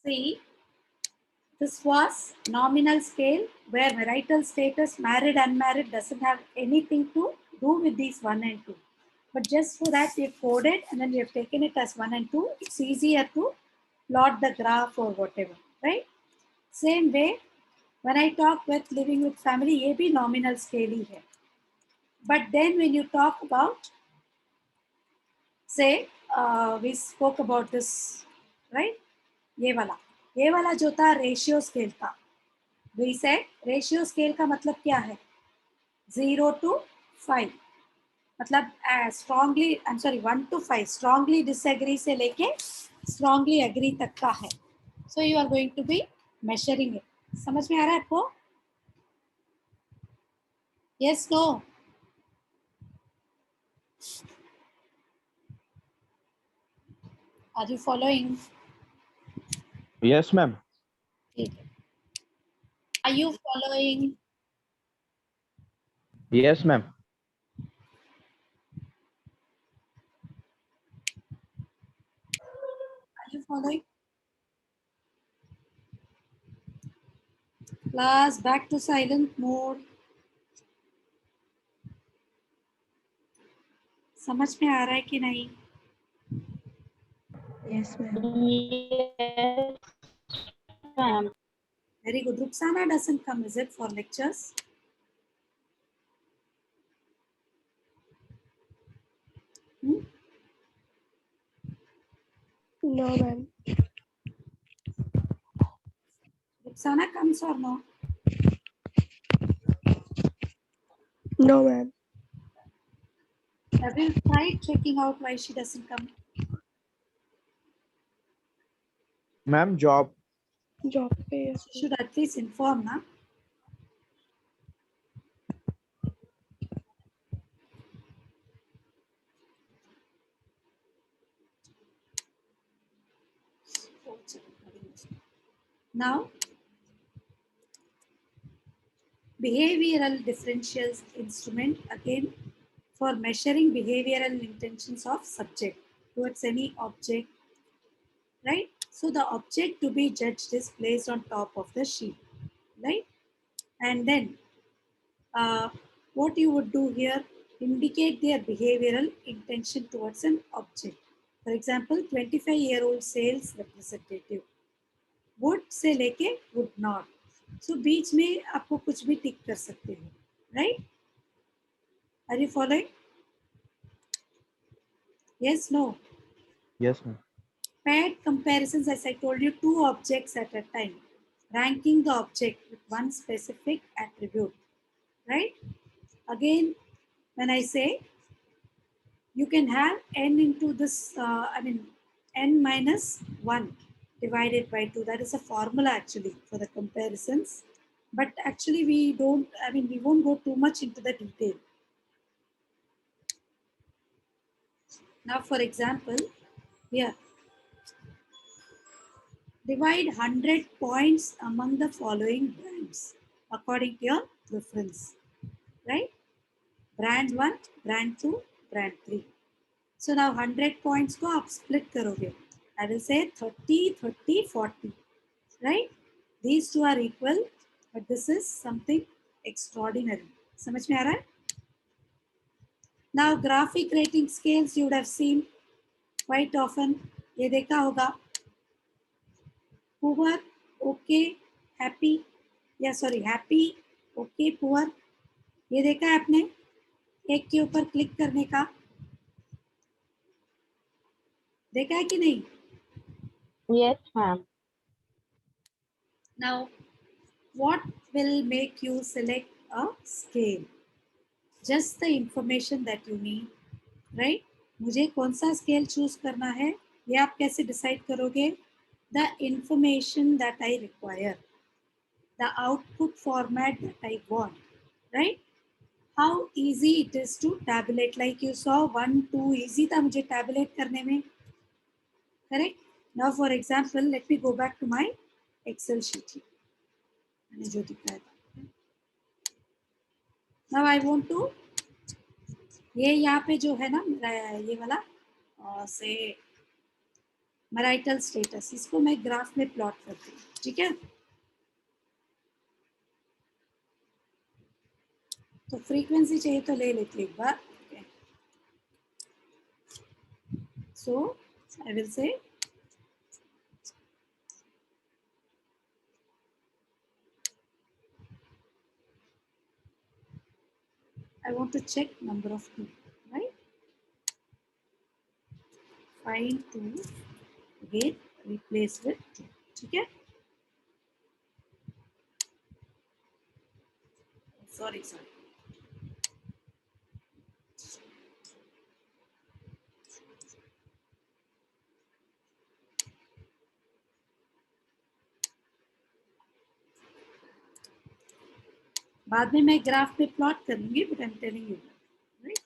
See, this was nominal scale where marital status, married, unmarried, doesn't have anything to do with these 1 and 2. But just for that, we have coded and then we have taken it as 1 and 2. It's easier to plot the graph or whatever, right? Same way, when I talk with living with family, ये भी nominal scale ही है. But then when you talk about, say, we spoke about this, right? ये वाला जो था ratio scale था. We said ratio scale का मतलब क्या है? 0 to 5. मतलब strongly, I'm sorry, 1 to 5. Strongly disagree से लेके strongly agree तक का है. So you are going to be measuring it. समझ में आ रहा है आपको? Yes, no? Are you following? Yes, ma'am. Are you following? Yes, ma'am. Are you following? Class, back to silent mode. समझ में आ रहा है कि नहीं? Yes, ma'am. Yes, ma'am. Very good. Ruxana doesn't come, is it, for lectures? Hmm? No, ma'am. Ruxana comes or no? No, ma'am. Have you tried checking out why she doesn't come? Ma'am, job. Job पे yes. She should at least inform, na? Now, behavioral differentials instrument, again, for measuring behavioral intentions of subject towards any object, right? So the object to be judged is placed on top of the sheet, right? And then what you would do here, indicate their behavioral intention towards an object. For example, 25-year-old sales representative. Would से लेके would not. So बीच में आपको कुछ भी टिक कर सकते हो, right? Are you following? Yes, no. Yes, ma'am. Paired comparisons, as I told you, 2 objects at a time. Ranking the object with one specific attribute, right? Again, when I say you can have n into this, n minus 1 divided by 2. That is a formula actually for the comparisons. But actually we won't go too much into the detail. Now, for example, here, divide 100 points among the following brands according to your preference, right? Brand 1, brand 2, brand 3. So now 100 points को आप split करोगे. I will say 30, 30, 40, right? These two are equal, but this is something extraordinary. समझ में आ रहा है? Now graphic rating scales you would have seen quite often. ये देखा होगा. Poor, okay, happy, happy, okay, poor. ये देखा है आपने? एक के ऊपर क्लिक करने का. देखा है कि नहीं? Yes, ma'am. Now, what will make you select a scale? Just the information that you need, right? मुझे कौन सा स्केल चूज करना है, ये आप कैसे डिसाइड करोगे? The information that I require, the output format that I want, right? How easy it is to tabulate, like you saw 1, 2, easy था मुझे tabulate करने में, correct? Now for example, let me go back to my Excel sheet. मैंने जो दिखाया था. Now I want to, ये यहाँ पे जो है ना मेरा ये वाला से मैराइटल स्टेटस, इसको मैं ग्राफ में प्लॉट करती हूँ, ठीक है। तो फ्रीक्वेंसी चाहिए तो ले लेती हूँ एक बार। So I will say I want to check number of people, right? Find 2, again replace with 2, ठीक है। Sorry, sorry. बाद में मैं ग्राफ पे प्लॉट करूंगी, but I'm telling you, right?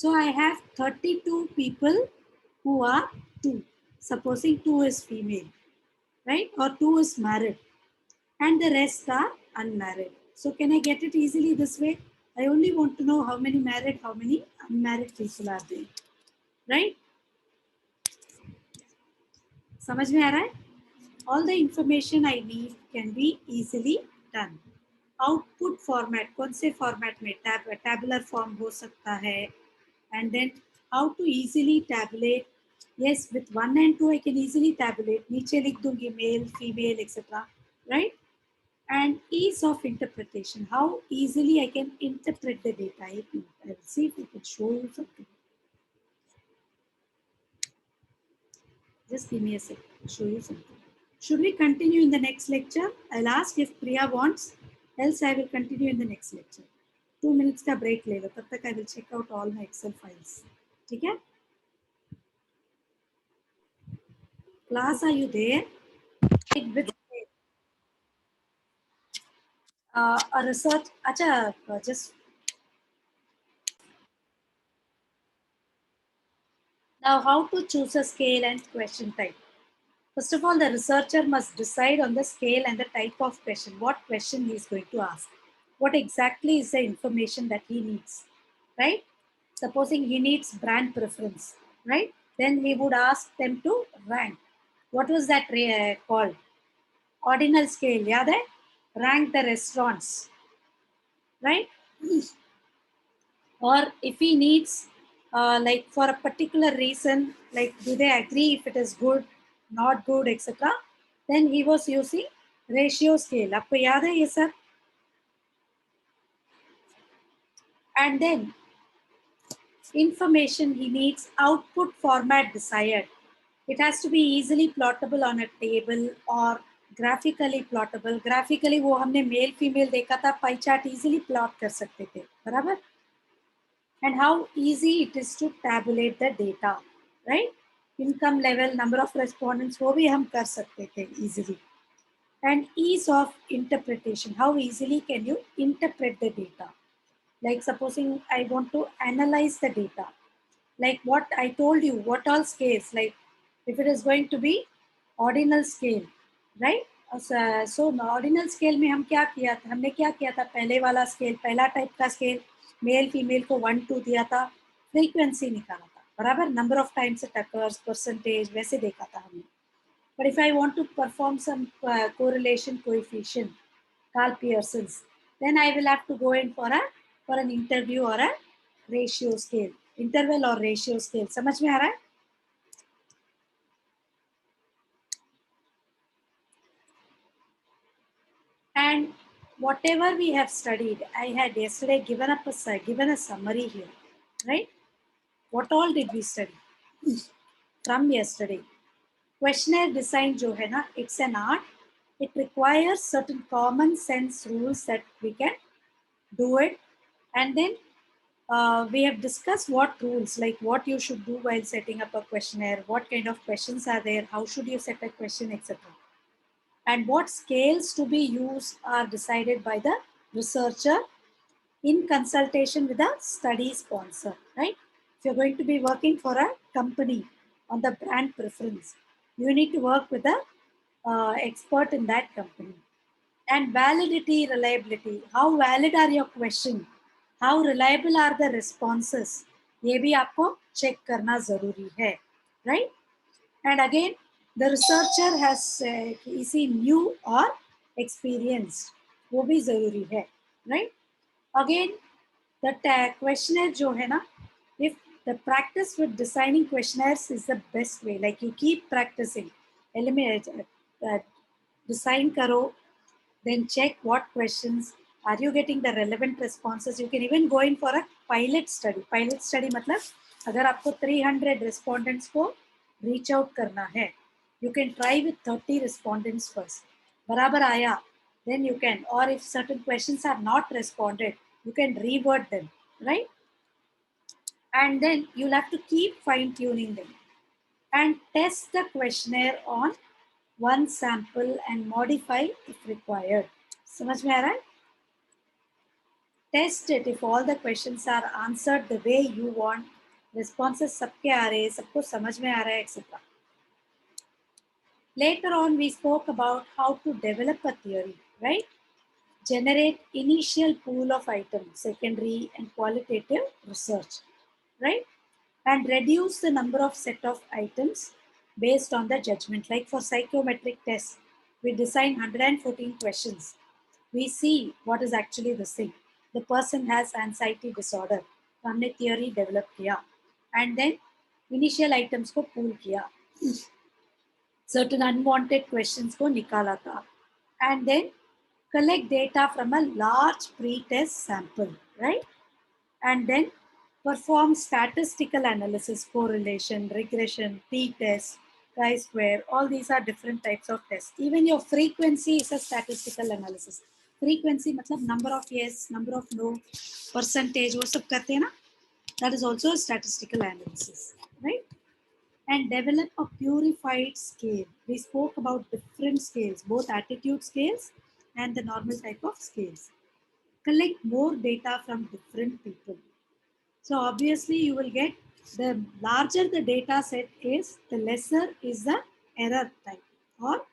So I have 32 people who are 2. Supposing 2 is female, right? Or 2 is married, and the rest are unmarried. So can I get it easily this way? I only want to know how many married, how many unmarried people are there, right? समझ में आ रहा है? All the information I need can be easily done. Output format, कौन से format में? Tabular form हो सकता है. And then how to easily tabulate? Yes, with 1 and 2 I can easily tabulate. नीचे लिख दूंगी male, female, etc. Right? And ease of interpretation. How easily I can interpret the data. I will see if I can show you something. Just give me a sec. I'll show you something. Should we continue in the next lecture? I'll ask if Priya wants, else I will continue in the next lecture. 2 minutes का break ले लो, तब तक I will check out all my Excel files. ठीक है? Class, are you there? With a research, अच्छा, just now how to choose a scale and question type. First of all, the researcher must decide on the scale and the type of question, what question he is going to ask. What exactly is the information that he needs, right? Supposing he needs brand preference, right? Then he would ask them to rank. What was that called? Ordinal scale, yeah, that rank the restaurants, right? Or if he needs, like for a particular reason, like do they agree if it is good, not good, etc. Then he was using ratio scale. आपको याद है ये सब? And then information he needs, output format desired. It has to be easily plottable on a table or graphically plottable. Graphically वो हमने male female देखा था, pie chart easily plot कर सकते थे, बराबर? And how easy it is to tabulate the data, right? Income level, number of respondents, वो भी हम कर सकते थे easily. And ease of interpretation. How easily can you interpret the data? Like supposing I want to analyze the data. Like what I told you, what all scales, like if it is going to be ordinal scale, right? So ordinal scale में हम क्या किया था, हमने क्या किया था, पहले वाला स्केल, पहला टाइप का स्केल, मेल फीमेल को 1 2 दिया था, फ्रीक्वेंसी निकाला था, बराबर, number of times it occurs, percentage, वैसे देखा था हमने. But if I want to perform some correlation coefficient, Carl Pearson's, then I will have to go in for an interview or a ratio scale, interval or ratio scale. समझ में आ रहा है? And whatever we have studied, I had yesterday given a summary here, right? What all did we study from yesterday? Questionnaire design जो है ना, it's an art. It requires certain common sense rules that we can do it. And then we have discussed what rules, like what you should do while setting up a questionnaire, what kind of questions are there, how should you set a question, etc. And what scales to be used are decided by the researcher in consultation with a study sponsor, right? If you're going to be working for a company on the brand preference, you need to work with a expert in that company. And validity, reliability, how valid are your question, how reliable are the responses, ये भी आपको check करना जरूरी है, right? And again, the researcher has is he new or experienced, वो भी जरूरी है, right? Again, the questionnaire जो है ना, if the practice with designing questionnaires is the best way, like you keep practicing, eliminate, design करो, then check what questions are you getting the relevant responses. You can even go in for a pilot study. Pilot study मतलब अगर आपको 300 respondents को reach out करना है, you can try with 30 respondents first. बराबर आया, then you can, or if certain questions are not responded, you can reword them, right? And then you'll have to keep fine tuning them and test the questionnaire on one sample and modify if required. समझ में आ रहा है? Test it if all the questions are answered the way you want. Responses सबके आ रहे हैं, सबको समझ में आ रहा है, etc. Later on, we spoke about how to develop a theory, right? Generate initial pool of items, secondary and qualitative research, right? And reduce the number of set of items based on the judgment. Like for psychometric tests, we design 114 questions. We see what is actually the thing. The person has anxiety disorder. तो हमने theory develop किया. And then initial items को pool किया. Certain unwanted questions को निकाला था. And then collect data from a large pre-test sample, right? And then perform statistical analysis, correlation, regression, t-test, chi-square. All these are different types of tests. Even your frequency is a statistical analysis. Frequency मतलब number of yes, number of no, percentage, वो सब करते हैं ना? That is also a statistical analysis, right? And develop a purified scale. We spoke about different scales, both attitude scales and the normal type of scales. Collect more data from different people. So obviously you will get, the larger the data set is, the lesser is the error type और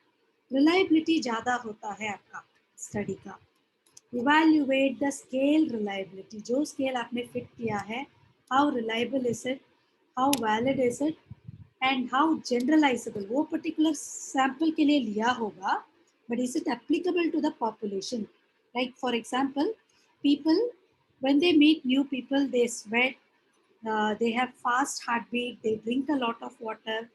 reliability ज़्यादा होता है आपका study का. Evaluate the scale reliability. जो scale आपने fit किया है, how reliable is it, how valid is it, and how generalizable. वो particular sample के लिए लिया होगा, but is it applicable to the population? Like for example, people, when they meet new people, they sweat, they have fast heartbeat, they drink a lot of water,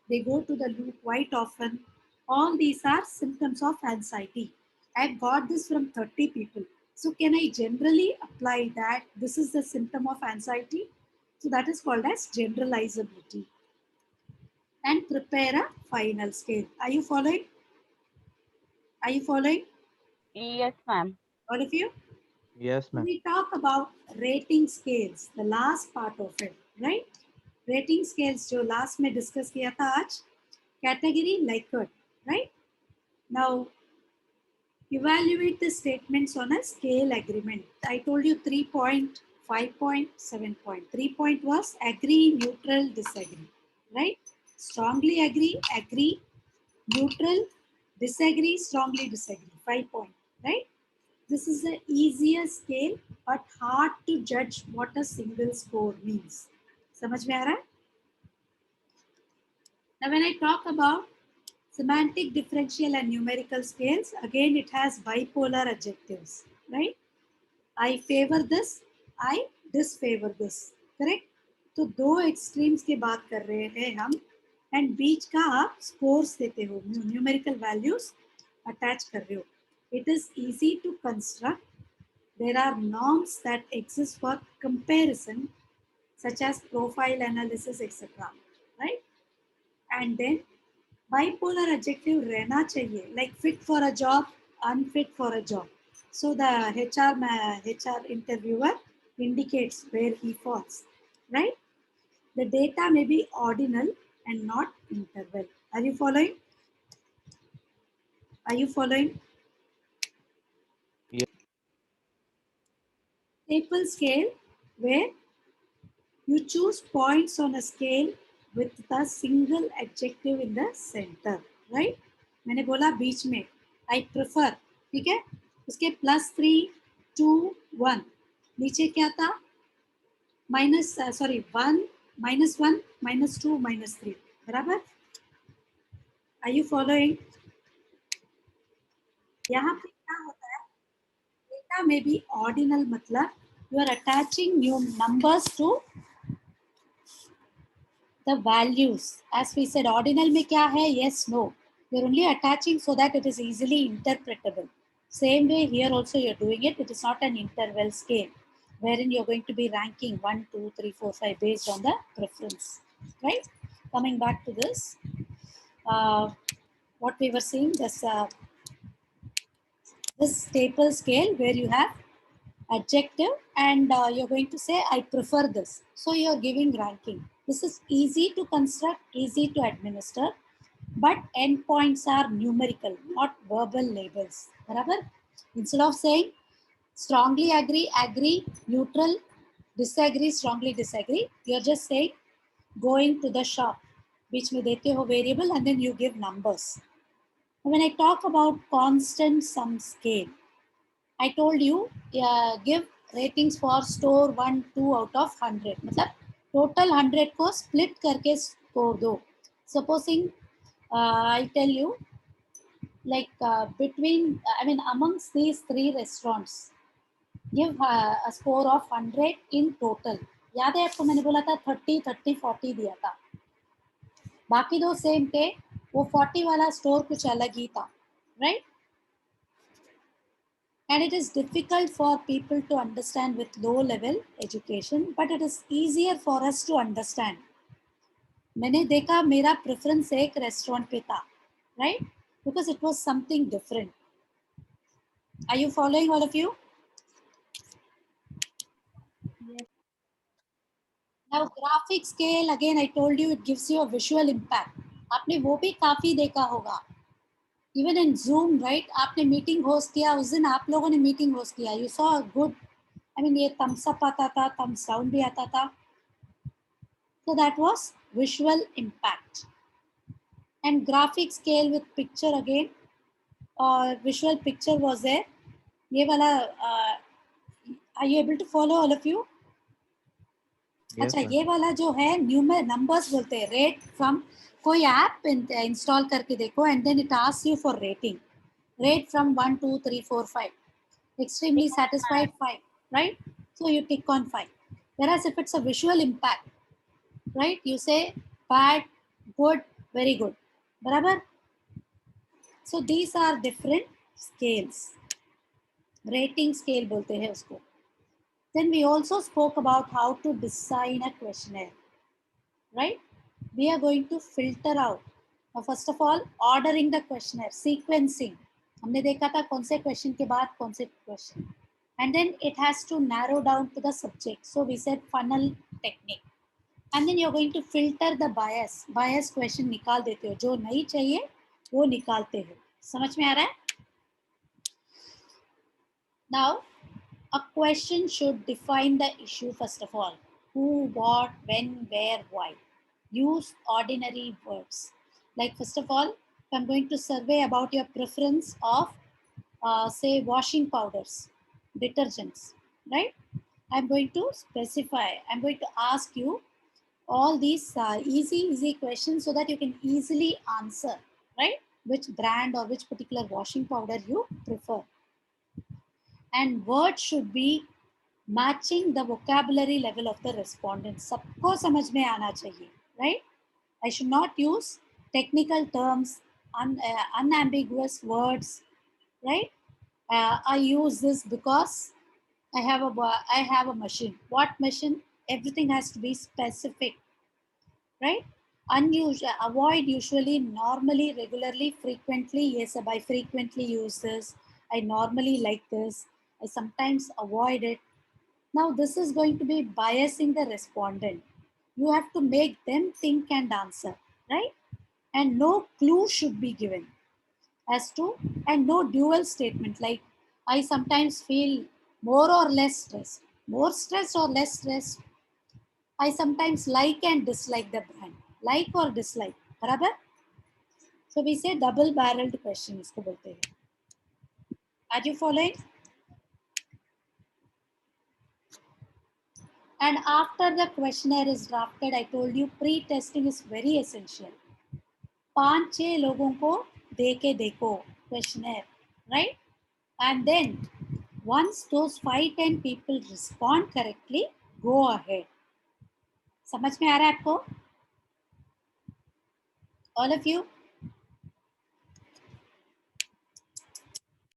they go to the loo quite often. All these are symptoms of anxiety. I've got this from 30 people. So can I generally apply that this is the symptom of anxiety? So that is called as generalizability. And prepare a final scale. Are you following? Are you following? Yes, ma'am. All of you? Yes, ma'am. We talk about rating scales, the last part of it, right? Rating scales जो last में discuss किया था आज, category Likert, right? Now evaluate the statements on a scale agreement. I told you 3 point, 5 point, 7 point. 3 point was agree, neutral, disagree, right? Strongly agree, agree, neutral, disagree, strongly disagree. 5 point, right? This is the easiest scale, but hard to judge what a single score means. समझ में आ रहा है? Now, when I talk about semantic, differential, and numerical scales, again it has bipolar adjectives, right? I favor this, I disfavor this, correct? तो दो extremes की बात कर रहे हैं हम, and बीच का आप scores देते हो, numerical values attach कर रहे हो. It is easy to construct. There are norms that exist for comparison, such as profile analysis, etc. Right? And then bipolar adjective रहना चाहिए, like fit for a job, unfit for a job. So the HR interviewer indicates where he falls, right? The data may be ordinal and not interval. Are you following? Are you following? Yes. Staple scale, where you choose points on a scale with the single adjective in the center, right? मैंने बोला बीच में I prefer, ठीक है? उसके +3, 2, 1. नीचे क्या था? -1, -1, -2, -3. बराबर? Are you following? यहाँ पे क्या होता है? Data may be ordinal, मतलब you are attaching new numbers to the values. As we said, ordinal में क्या है? Yes, no. You're only attaching so that it is easily interpretable. Same way here also you're doing it. It is not an interval scale wherein you're going to be ranking 1, 2, 3, 4, 5 based on the preference, right? Coming back to this, what we were seeing, this staple scale where you have adjective and you're going to say I prefer this, so you're giving ranking. This is easy to construct, easy to administer, but endpoints are numerical, not verbal labels. Barabar? Instead of saying strongly agree, agree, neutral, disagree, strongly disagree, you're just saying going to the shop, which में देते हो variable and then you give numbers. When I talk about constant sum scale, I told you give ratings for store 1, 2 out of 100. मतलब total 100 को split करके score दो. Supposing I tell you like amongst these three restaurants, give a score of 100 in total. याद है आपको मैंने बोला था 30, 30, 40 दिया था. बाकी दो सेम थे, वो 40 वाला स्टोर कुछ अलग ही था, right? And it is difficult for people to understand with low level education, but it is easier for us to understand. मैंने देखा मेरा preference एक restaurant पे था, right? Because it was something different. Are you following, all of you? Yes. Now graphic scale, again I told you it gives you a visual impact. आपने वो भी काफी देखा होगा. Even in Zoom, right? आपने meeting host किया, उस दिन आप लोगों ने meeting host किया. You saw a good, ये thumbs up आता था, thumbs down भी आता था. So that was visual impact. And graphic scale with picture again, or visual picture was there. ये वाला, are you able to follow, all of you? Yes, अच्छा, ma'am. ये वाला जो है न्यूमर नंबर्स बोलते हैं, रेट फ्रॉम, कोई ऐप इंस्टॉल करके देखो and then it asks you for rating, rate from 1, 2, 3, 4, 5. Extremely satisfied, 5, right? So you tick on 5. Whereas if it's a visual impact, right? You say bad, good, very good. Barabar? So these are different scales. Rating scale बोलते हैं उसको. Then we also spoke about how to design a questionnaire, right? We are going to filter out. Now, first of all, ordering the questionnaire, sequencing. हमने देखा था कौन से question के बाद कौन से question, and then it has to narrow down to the subject. So we said funnel technique, and then you're going to filter the bias question निकाल देते हो, जो नहीं चाहिए वो निकालते हो. समझ में आ रहा है? Now, a question should define the issue first of all. Who, what, when, where, why. Use ordinary words. Like first of all, if I'm going to survey about your preference of, say, washing powders, detergents, right? I'm going to specify, I'm going to ask you all these easy questions so that you can easily answer, right? Which brand or which particular washing powder you prefer. And words should be matching the vocabulary level of the respondent. सबको समझ में आना चाहिए, right? I should not use technical terms, unambiguous words, right? I use this because I have a machine. What machine? Everything has to be specific, right? Unusual, avoid usually, normally, regularly, frequently. Yes, I frequently use this. I normally like this. I sometimes avoid it. Now, this is going to be biasing the respondent. You have to make them think and answer, right? And no clue should be given as to, and no dual statement like I sometimes feel more or less stressed, more stressed or less stressed. I sometimes like and dislike the brand, like or dislike. बराबर? So we say double barreled question इसको बोलते हैं. Are you following? And after the questionnaire is drafted, I told you pre-testing is very essential. 5-6 लोगों को दे के देखो questionnaire, right? And then once those 5-10 people respond correctly, go ahead. समझ में आ रहा है आपको? All of you?